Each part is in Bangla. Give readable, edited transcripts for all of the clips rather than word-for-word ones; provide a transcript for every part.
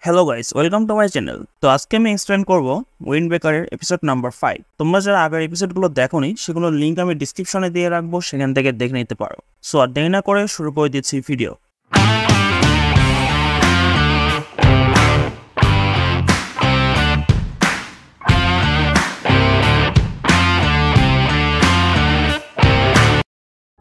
Hello guys, welcome to my channel. তো আজকে আমি এক্সপ্লেন করব উইন্ড ব্রেকারের এপিসোড নাম্বার 5। তোমরা যারা আগের এপিসোডগুলো দেখোনি সেগুলোর লিঙ্ক আমি ডিসক্রিপশনে দিয়ে রাখবো, সেখান থেকে দেখে নিতে পারো। সো আর দেরি না করে শুরু করে দিচ্ছি ভিডিও।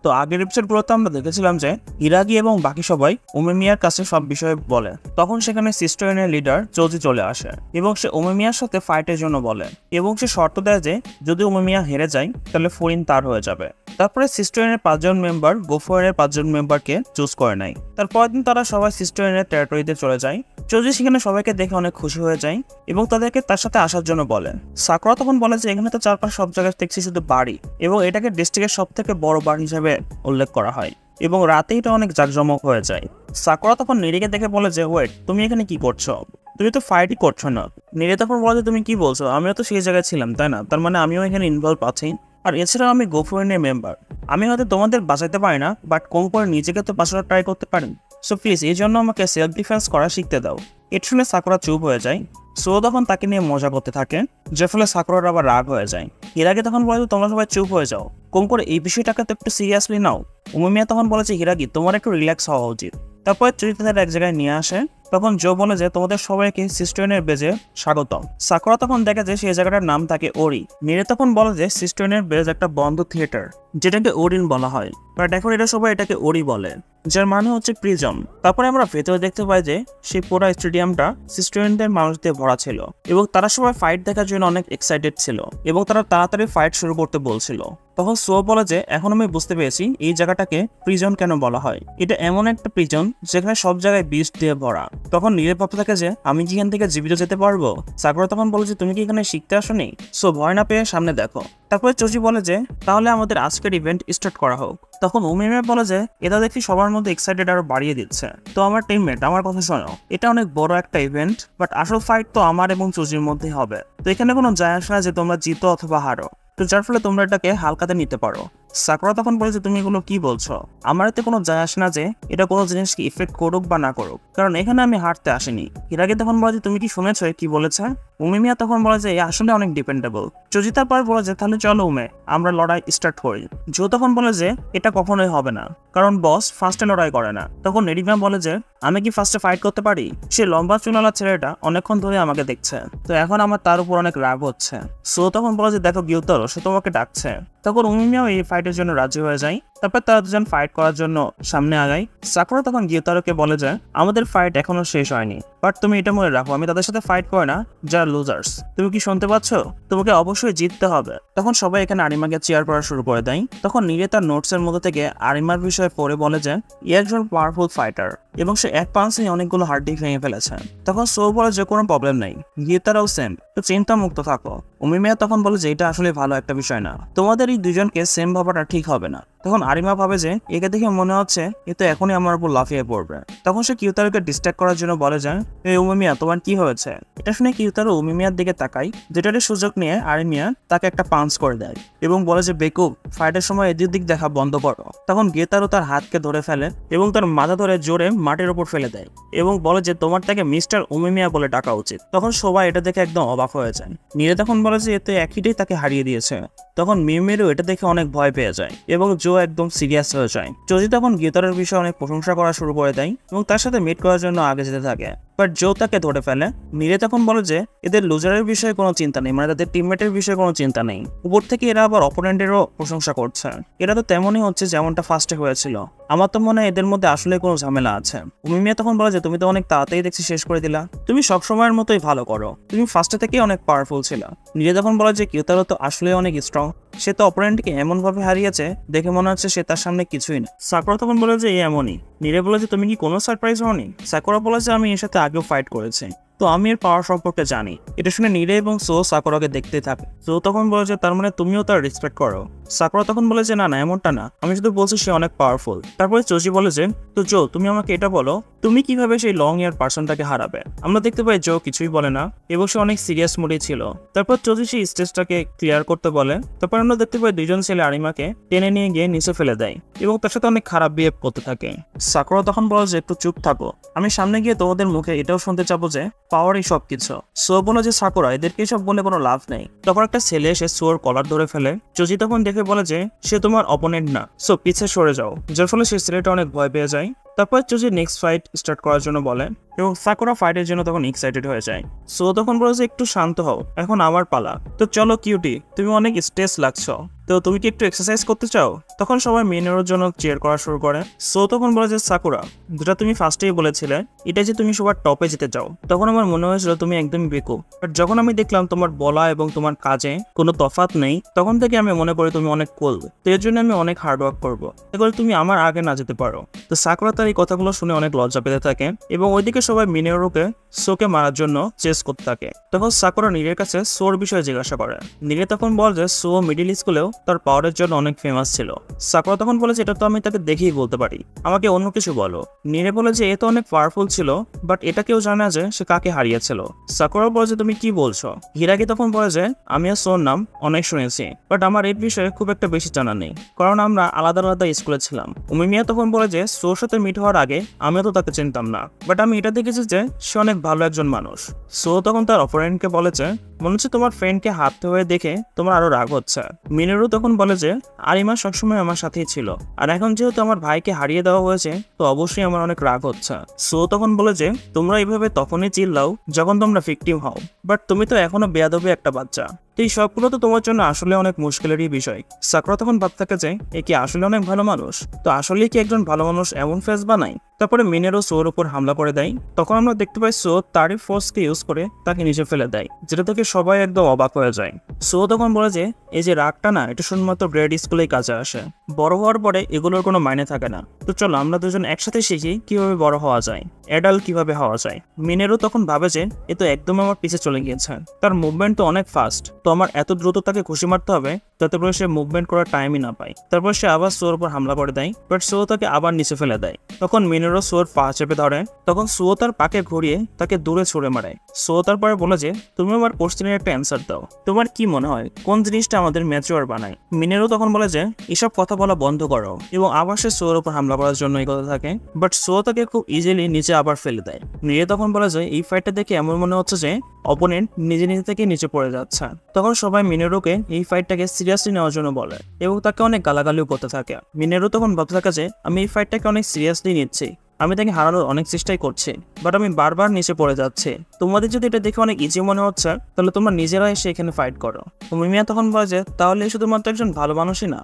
তো আগের এপিসোডগুলোতে আমরা দেখেছিলাম যে হিরাগি এবং বাকি সবাই ওমেমিয়ার কাছে সব বিষয়ে বলে। তখন সেখানে সিস্টারিনের লিডার জোজি চলে আসে এবং সে ওমেমিয়ার সাথে ফাইটের জন্য বলে এবং সে শর্ত দেয় যে যদি ওমেমিয়া হেরে যায় তাহলে ফরিন তার হয়ে যাবে। তারপরে সিস্টারিনের 5 জন মেম্বার গোফোয়ারের 5 জন মেম্বারকে চুজ করে নেয়। তারপরের দিন তারা সবাই সিস্টারিনের টেরিটরিতে চলে যায়। জোজি সেখানে সবাইকে দেখে অনেক খুশি হয়ে যায় এবং তাদেরকে তার সাথে আসার জন্য বলে। সাকুরা তখন বলে যে এখানে তো চারপাশ সব জায়গায় দেখছি শুধু বাড়ি এবং এটাকে ডিস্ট্রিক্টের সব থেকে বড় বাড়ি হিসেবে উল্লেখ করা হয় এবং রাতে এটা অনেক জাঁকজমক হয়ে যায়। সাকুরা তখন নিরিকে দেখে বলে যে ওয়েট, তুমি এখানে কি করছো? তুমি তো ফাইটই করছো না। নিরি তখন বলে যে তুমি কি বলছো, আমিও তো সেই জায়গায় ছিলাম তাই না, তার মানে আমিও এখানে ইনভলভ আছি। আর এছাড়াও আমি গোফোয়ারের মেম্বার, আমি হয়তো তোমাদের বাঁচাতে পারি না, বাট কম করে নিজেকে তো বাঁচানোর ট্রাই করতে পারি। সো প্লিজ এই জন্য আমাকে সেলফ ডিফেন্স করা শিখতে দাও। এটা শুনে সাকুরা চুপ হয়ে যায়। সো তখন তাকে নিয়ে মজা করতে থাকে, যার ফলে সাকুরার আবার রাগ হয়ে যায়। হিরাগি তখন বলে তোমরা সবাই চুপ হয়ে যাও, কম করে এই বিষয়টাকে তো একটু সিরিয়াসলি নাও। ওমেমিয়া তখন বলে যে হিরাগি তোমার একটু রিল্যাক্স হওয়া উচিত। তারপরে চরিত্রদের এক জায়গায় নিয়ে আসে। তখন জো বলে যে তোমাদের সবাইকে সিস্টারিনের বেজে স্বাগতম। সাকুরা তখন দেখে যে সেই জায়গাটার নাম থাকে ওরি। নিরে তখন বলে যে সিস্টারিনের বেজ একটা বন্ধ থিয়েটার যেটাকে ওরিন বলা হয়, বাট এখন এটা সবাই এটাকে ওরি বলে, যার মানে হচ্ছে প্রিজন। তারপরে আমরা ভেতরে দেখতে পাই যে সেই পুরো স্টেডিয়ামটা সিস্টারিনদের মানুষ দিয়ে ভরা ছিল এবং তারা সবাই ফাইট দেখার জন্য অনেক এক্সাইটেড ছিল এবং তারা তাড়াতাড়ি ফাইট শুরু করতে বলছিল। তখন সো বলে যে এখন আমি বুঝতে পেরেছি এই জায়গাটাকে প্রিজন কেন বলা হয়। এটা এমন একটা প্রিজন যেখানে সব জায়গায় বিষ দিয়ে ভরা। তখন নিরে ভাবতে থাকে যে আমি কি এখান থেকে জীবিত যেতে পারবো? সাকুরা তখন বলে যে তুমি কি এখানে শিখতে আসোনি? সো ভয় না পেয়ে সামনে দেখো। তারপরে চোচি বলে যে তাহলে আমাদের আজকের ইভেন্ট স্টার্ট করা হোক। তখন ওমেমিয়া বলে যে এটা দেখি সবার মধ্যে এক্সাইটেড আরো বাড়িয়ে দিচ্ছে। তো আমার টিমমেট আমার কথা শোনো, এটা অনেক বড় একটা ইভেন্ট, বাট আসল ফাইট তো আমার এবং চোচির মধ্যে হবে। তো এখানে কোনো যায় আসে না যে তোমরা জিতো অথবা হারো, তো যার ফলে তোমরা এটাকে হালকাতে নিতে পারো। সাকুরা তখন বলে যে তুমি এগুলো কি বলছো? আমার এতে কোনো যায় আসে না যে এটা কোনো জিনিসকে ইফেক্ট করুক বা না করুক, কারণ এখানে আমি হারতে আসিনি। হিরাগি তখন বলে যে তুমি কি শুনেছো কি বলেছে? ওমেমিয়া তখন বলে যে আসলে অনেক ডিপেন্ডেবল। চোজি তারপর বলে যে তাহলে চলো উমে আমরা লড়াই স্টার্ট করি। জো তখন বলে যে এটা কখনোই হবে না, কারণ বস ফার্স্টে লড়াই করে না। তখন নেরিমা বলে যে আমি কি ফার্স্টে ফাইট করতে পারি? সে লম্বা চুলালা ছেলেটা অনেকক্ষণ ধরে আমাকে দেখছে, তো এখন আমার তার উপর অনেক রাগ হচ্ছে। সো তখন বলে যে দেখো গিউতারো, সে তোমাকে ডাকছে। তখন ওমেমিয়াও এই ফাইটের জন্য রাজি হয়ে যায়। তারপর তারা দুজন ফাইট করার জন্য সামনে আগায়। সাকুরা তখন গিউতারোকে বলে যে আমাদের ফাইট এখনো শেষ হয়নি, বাট তুমি এটা মনে রাখো আমি তাদের সাথে ফাইট করে না যারা লুজার্স। তুমি কি শুনতে পাচ্ছ? তোমাকে অবশ্যই জিততে হবে। তখন সবাই এখানে আরিমাকে চেয়ার করা শুরু করে দেয়। তখন নিরে তার নোটসের মধ্যে থেকে আরিমার বিষয়ে পড়ে বলে যে একজন পাওয়ারফুল ফাইটার এবং সে এক পাঞ্চেই অনেকগুলো হাড্ডি ভেঙে ফেলেছে। তখন সো বলে যে কোনো প্রবলেম নেই, গিউতারোও সেম, তো চিন্তা মুক্ত থাকো। ওমেমিয়া তখন বলে যে এটা আসলে ভালো একটা বিষয় না, তোমাদের এই দুজনকে সেম ভাবাটা ঠিক হবে না। তখন আরিমা ভাবে যে একে দেখে মনে হচ্ছে এ তো এখনই আমার উপর লাফিয়ে পড়বে। তখন সে কিউতারোকে ডিস্ট্র্যাক্ট করার জন্য বলে যে এই ওমেমিয়া তোমার কি হয়েছে? এটা শুনে কিউতারো ওমেমিয়ার দিকে তাকায়, যেটার সুযোগ নিয়ে আরিমিয়া তাকে একটা পাঞ্চ করে দেয় এবং বলে যে বেকুব, ফাইটের সময় এদিক দিক দেখা বন্ধ করো। তখন গিউতারো তার হাতকে ধরে ফেলে এবং তার মাথা ধরে জোরে মাটির উপর ফেলে দেয় এবং বলে যে তোমার তাকে মিস্টার ওমেমিয়া বলে ডাকা উচিত। তখন সবাই এটা দেখে একদম অবাক হয়ে যায়। নিরে তখন বলে যে এতে একইটাই তাকে হারিয়ে দিয়েছে। তখন মিউমিরও এটা দেখে অনেক ভয় পেয়ে যায় এবং জো একদম সিরিয়াস হয়ে যায়। জোজি তখন গিটারের বিষয়ে অনেক প্রশংসা করা শুরু করে দেয় এবং তার সাথে মিট করার জন্য আগে যেতে থাকে, বাট জো তাকে ধরে ফেলে। নিরে তখন বলে যে এদের লুজারের বিষয়ে কোনো চিন্তা নেই, মানে তাদের টিমমেটের বিষয়ে কোনো চিন্তা নেই। উপর থেকে এরা আবার অপোনেন্টেরও প্রশংসা করছে। এরা তো তেমনই হচ্ছে যেমনটা ফার্স্টে হয়েছিল। আমার তো মনে হয় এদের মধ্যে আসলে কোনো ঝামেলা আছে। ওমেমিয়া তখন বলে যে তুমি তো অনেক তাড়াতাড়ি দেখছি শেষ করে দিলা, তুমি সবসময়ের মতোই ভালো করো, তুমি ফার্স্টে থেকেই অনেক পাওয়ারফুল ছিল। নিরে তখন বলে যে কিউতারো তো আসলে অনেক স্ট্রং, সে তো অপোনেন্টকে এমন ভাবে হারিয়েছে দেখে মনে হচ্ছে সে তার সামনে কিছুই না। সাকুরা তখন বলে যে এমনই। নিরে বলে যে তুমি কি কোনো সারপ্রাইজ হওনি? সাকুরা বলে যে আমি এর সাথে আগেও ফাইট করেছি, তো আমি এর পাওয়ার সম্পর্কে জানি। এটা শুনে নিরে এবং সো সাকুরাকে দেখতে থাকে। সো তখন বলে যে তার মানে তুমিও তার রেসপেক্ট করো। সাকুরা তখন বলে যে না না এমনটা না, আমি শুধু বলছি সে অনেক পাওয়ারফুল। তারপরে চোজি বলে যে তো জো তুমি আমাকে এটা বলো, তুমি কিভাবে সেই লং ইয়ার পার্সনটাকে হারাবে? আমরা দেখতে পাই জো কিছুই বলে না এবং সে অনেক সিরিয়াস মুডে ছিল। তারপর চোজি সেই স্টেজটাকে ক্লিয়ার করতে বলে। তারপর আমরা দেখতে পাই দুইজন ছেলে আরিমাকে টেনে নিয়ে গিয়ে নিচে ফেলে দেয় এবং তার সাথে অনেক খারাপ বিহেভ করতে থাকে। সাকুরা তখন বলে যে একটু চুপ থাকো, আমি সামনে গিয়ে তোমাদের মুখে এটাও শুনতে চাবো যে পাওয়ারই সবকিছু। সো বলে যে সাকুরা এদেরকে সব বলে কোনো লাভ নেই। তখন একটা ছেলে এসে সোর কলার ধরে ফেলে। চোজি তখন দেখে বলে যে সে তোমার অপোনেন্ট না, সো পিছে সরে যাও, যার ফলে সেই ছেলেটা অনেক ভয় পেয়ে যায়। তারপর চোজি নেক্সট ফাইট স্টার্ট করার জন্য বলে এবং সাকুরা ফাইটের জন্য তখন এক্সাইটেড হয়ে যায়। সো তখন বলে যে একটু শান্ত হও, এখন আমার পালা। তো চলো কিউটি, তুমি অনেক স্ট্রেস লাগছো, তো তুমি কি একটু এক্সারসাইজ করতে চাও? তখন সবাই মিনোরুর জন্য চেয়ার করা শুরু করে। সো তখন বলে যে সাকুরা, যেটা তুমি ফার্স্টেই বলেছিলে এটা যে তুমি সবার টপে যেতে চাও, তখন আমার মনে হয়েছিল তুমি একদমই বেকুব। বাট যখন আমি দেখলাম তোমার বলা এবং তোমার কাজে কোনো তফাৎ নেই, তখন থেকে আমি মনে করি তুমি অনেক কুল। তো এর জন্য আমি অনেক হার্ড ওয়ার্ক করবো, এগুলো তুমি আমার আগে না যেতে পারো। তো সাকুরা তার এই কথাগুলো শুনে অনেক লজ্জা পেতে থাকে এবং ওইদিকে সবাই মিনোরুকে সোকে মারার জন্য চেস করতে থাকে। তখন সাকুরা নীরের কাছে সোর বিষয়ে জিজ্ঞাসা করে। নীরে তখন বলে যে সো মিডিল স্কুলেও তার পাওয়ারের জন্য অনেক ফেমাস ছিল। সাকুরা তখন বলেছে এটা তো আমি তাকে দেখেই বলতে পারি, আমাকে অন্য কিছু বলো। নীরে বলে যে এ তো অনেক পাওয়ারফুল ছিল, বাট এটা কেউ জানে না যে সে কাকে হারিয়েছিল। সাকুরা বলে যে তুমি কি বলছো? হিরাকি তখন বলে যে আমি আর সোর নাম অনেক শুনেছি, বাট আমার এই বিষয়ে খুব একটা বেশি জানা নেই, কারণ আমরা আলাদা আলাদা স্কুলে ছিলাম। উমিমিয়া তখন বলে যে সোর সাথে মিট হওয়ার আগে আমিও তো তাকে চিনতাম না, বাট আমি এটা দেখেছি যে সে অনেক ভালো একজন মানুষ। সো তখন তার অপোনেন্টকে বলেছে মনে হচ্ছে তোমার ফ্রেন্ডকে হাঁটতে হয়ে দেখে তোমার আরো রাগ হচ্ছে। মিনোরু তখন বলে যে আরিমা সবসময় আমার সাথেই ছিল, আর এখন যেহেতু আমার ভাইকে হারিয়ে দেওয়া হয়েছে তো অবশ্যই আমার অনেক রাগ হচ্ছে। সো তখন বলে যে তোমরা এইভাবে তখনই চিল্লাও যখন তোমরা ভিকটিম হও, বাট তুমি তো এখনো বেয়াদবি একটা বাচ্চা। তো এই সবগুলো তো তোমার জন্য আসলে অনেক মুশকিলেরই বিষয়। সাকুরা তখন ভাবতে থাকে যে এ কি আসলে অনেক ভালো মানুষ? তো আসলে কি একজন ভালো মানুষ এমন ফেস বানায়? তারপরে মিনেরও সোর উপর হামলা করে দেয়। তখন আমরা দেখতে পাই সো তারই ফোর্সকে ইউজ করে তাকে নিচে ফেলে দেয়, যেটা থেকে সবাই একদম অবাক হয়ে যায়। সো তখন বলে যে এই যে রাগটা না, এটা শুধুমাত্র গ্রেড স্কুলেই কাজে আসে, বড় হওয়ার পরে এগুলোর কোনো মাইনে থাকে না। তো চলো আমরা দুজন একসাথে শিখি কিভাবে বড় হওয়া যায়, অ্যাডাল্ট কিভাবে হওয়া যায়। মিনেরও তখন ভাবে যে এ তো একদম আমার পিছে চলে গিয়েছে, তার মুভমেন্ট তো অনেক ফাস্ট, তো আমার এত দ্রুত তাকে খুশি মারতে হবে যাতে করে সে মুভমেন্ট করার টাইমই না পায়। তারপর সে আবার সোর উপর হামলা করে দেয়, বাট সো তাকে আবার নিচে ফেলে দেয়। তখন মিনেরও সোর পা চেপে ধরে, তখন সো তার পাকে ঘুরিয়ে তাকে দূরে ছুড়ে মারে। সো তারপরে বলে যে তুমি আমার কোশ্চেনের একটা অ্যান্সার দাও, তোমার কি মনে হয় কোন জিনিসটা আমাদের ম্যাচিওর বানায়? মিনেরও তখন বলে যে এসব কথা বলা বন্ধ করো, এবং আবার সে সোর উপর হামলা করার জন্য এই কথা থাকে, বাট সো তাকে খুব ইজিলি নিচে আবার ফেলে দেয়। নিয়ে তখন বলে যে এই ফাইটটা দেখে এমন মনে হচ্ছে যে অপোনেন্ট নিজে নিজে থেকে নিচে পড়ে যাচ্ছে। তখন সবাই মিনেরোকে এই ফাইটটাকে সিরিয়াসলি নেওয়ার জন্য বলে এবং তাকে অনেক গালাগালিও করতে থাকে। মিনেরো তখন ভাবতে থাকে যে আমি এই ফাইটটাকে অনেক সিরিয়াসলি নিচ্ছি, আমি তাকে হারানোর অনেক চেষ্টাই করছি, বাট আমি বারবার নিচে পড়ে যাচ্ছি। তোমাদের যদি এটা দেখে অনেক ইজি মনে হচ্ছে তাহলে তোমরা নিজেরা এসে এখানে ফাইট করো। উমিমিয়া তখন বলে যে তাহলে শুধুমাত্র একজন ভালো মানুষই না।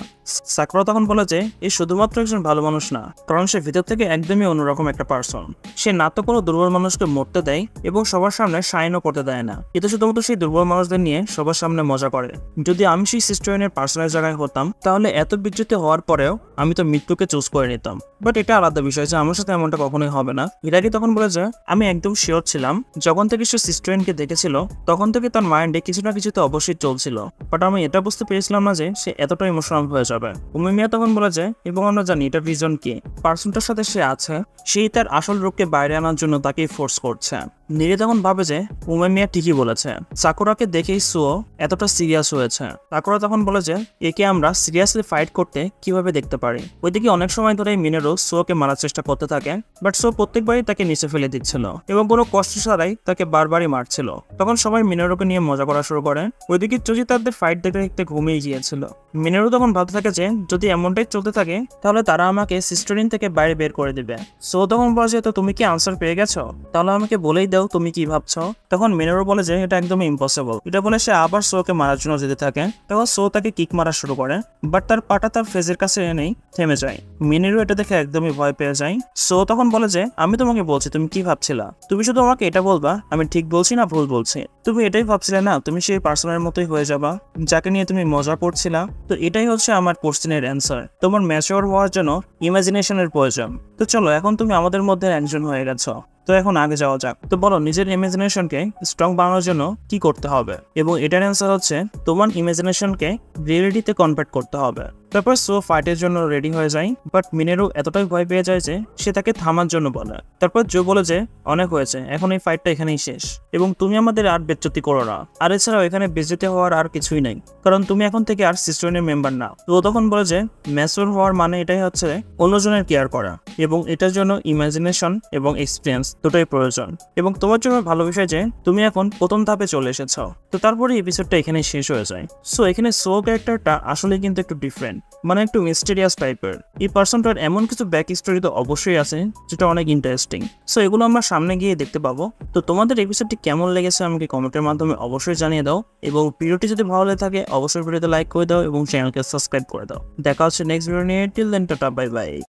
সাকুরা তখন বলে যে এই শুধুমাত্র একজন ভালো মানুষ না, কারণ সে ভিতর থেকে একদমই অন্যরকম একটা পার্সন। সে না তো কোনো দুর্বল মানুষকে মরতে দেয় এবং সবার সামনে শাইনও করতে দেয় না, কিন্তু শুধুমাত্র সেই দুর্বল মানুষদের নিয়ে সবার সামনে মজা করে। যদি আমি সেই সিস্টোরিনের পার্সনের জায়গায় হতাম তাহলে এত বিচ্যুতি হওয়ার পরেও আমি তো মৃত্যুকে চুজ করে নিতাম, বাট এটা আলাদা বিষয় যে আমার সাথে এমনটা কখনোই হবে না। হিরাকি তখন বলে যে আমি একদম শিওর ছিলাম যখন থেকে সে সিস্টোরিনকে দেখেছিল তখন থেকে তার মাইন্ডে কিছু না কিছু তো অবশ্যই চলছিল, বাট আমি এটা বুঝতে পেরেছিলাম না যে সে এতটা ইমোশনাল হয়ে যাবে। উমিমিয়া তখন বলে যে এবং আমরা জানি এটার রিজন কি, পার্সনটার সাথে সে আছে সেই তার আসল রূপকে বাইরে আনার জন্য তাকেই ফোর্স করছে। নীরে তখন ভাবে যে উমিমিয়া ঠিকই বলেছে, সাকুরাকে দেখেই সো এতটা সিরিয়াস হয়েছে। সাকুরা তখন বলে যে একে আমরা সিরিয়াসলি ফাইট করতে কিভাবে দেখতে পারি। ওইদিকে অনেক সময় ধরে মিনেরো সোকে মারার চেষ্টা করতে থাকে, বাট সো প্রত্যেকবারই তাকে নিচে ফেলে দিচ্ছিল এবং কোনো কষ্ট ছাড়াই তাকে বারবারই মারছিল। তখন সবাই মিনেরোকে নিয়ে মজা করা শুরু করে। ওইদিকে চোজি তাদের ফাইট দেখতে দেখতে ঘুমিয়ে গিয়েছিল। মিনেরো তখন ভাবতে থাকে যে যদি এমনটাই চলতে থাকে তাহলে তারা আমাকে সিস্টোরিন থেকে বাইরে বের করে দিবে। সো তখন বলে যে তো তুমি কি আনসার পেয়ে গেছো, তাহলে আমাকে বলেই দাও তুমি কি ভাবছো। তখন মিনেরো বলে যে এটা একদমই ইম্পসিবল। এটা বলে সে আবার সোকে মারার জন্য যেতে থাকে। তখন সো তাকে কিক মারা শুরু করে, বাট তার পাটা তার ফেসের কাছে এনেই থেমে যায়। মিনেরো এটা দেখে একদমই ভয় পেয়ে যায়। সো তখন বলে যে আমি তোমাকে বলছি তুমি কি ভাবছিলা, তুমি শুধু আমাকে এটা বলবা আমি ঠিক বলছি না ভুল বলছি। তুমি এটাই ভাবছিলে না তুমি সেই পার্সনের মতোই হয়ে যাবা যাকে নিয়ে তুমি মজা করছিলা। তো এটাই হচ্ছে আমার কোশ্চেনের অ্যান্সার। তোমার ম্যাচিওর হওয়ার জন্য ইমাজিনেশনের প্রয়োজন। তো চলো এখন তুমি আমাদের মধ্যে একজন হয়ে গেছো, তো তো এখন আগে যাওয়া যাক। তো বলো নিজের ইমাজিনেশনকে স্ট্রং বানানোর জন্য কি করতে হবে, এবং এটার অ্যান্সার হচ্ছে তোমার ইমাজিনেশনকে রিয়েলিটিতে কনভার্ট করতে হবে। তারপর সো ফাইটের জন্য রেডি হয়ে যায়, বাট মিনেরু এতটাই ভয় পেয়ে যায় যে সে তাকে থামার জন্য বলে। তারপর জো বলে যে অনেক হয়েছে, এখন এই ফাইটটা এখানেই শেষ এবং তুমি আমাদের আর বেজ্জতি করো না। আর এছাড়াও এখানে বেজ্জতি হওয়ার আর কিছুই নাই, কারণ তুমি এখন থেকে আর সিস্টেমের মেম্বার না। তো ও তখন বলে যে ম্যাচুর হওয়ার মানে এটাই হচ্ছে অন্যজনের কেয়ার করা, এবং এটার জন্য ইমাজিনেশন এবং এক্সপিরিয়েন্স দুটোই প্রয়োজন। এবং তোমার জন্য ভালো বিষয় যে তুমি এখন প্রথম ধাপে চলে এসেছো। তো তারপরে এপিসোডটা এখানে শেষ হয়ে যায়। সো এখানে সো ক্যারেক্টারটা আসলে কিন্তু একটু ডিফারেন্ট, মানে একটু মিস্টেরিয়াস টাইপের। এই পার্সনটার এমন কিছু ব্যাক স্টোরি তো অবশ্যই আছে যেটা অনেক ইন্টারেস্টিং। সো এগুলো আমরা সামনে গিয়ে দেখতে পাবো। তো তোমাদের এপিসোডটি কেমন লেগেছে আমাকে কমেন্টের মাধ্যমে অবশ্যই জানিয়ে দাও, এবং ভিডিওটি যদি ভালো লেগে থাকে অবশ্যই ভিডিওতে লাইক করে দাও এবং চ্যানেলকে সাবস্ক্রাইব করে দাও। দেখা হচ্ছে নেক্সট ভিডিও নিয়ে। Till then tata, bye by.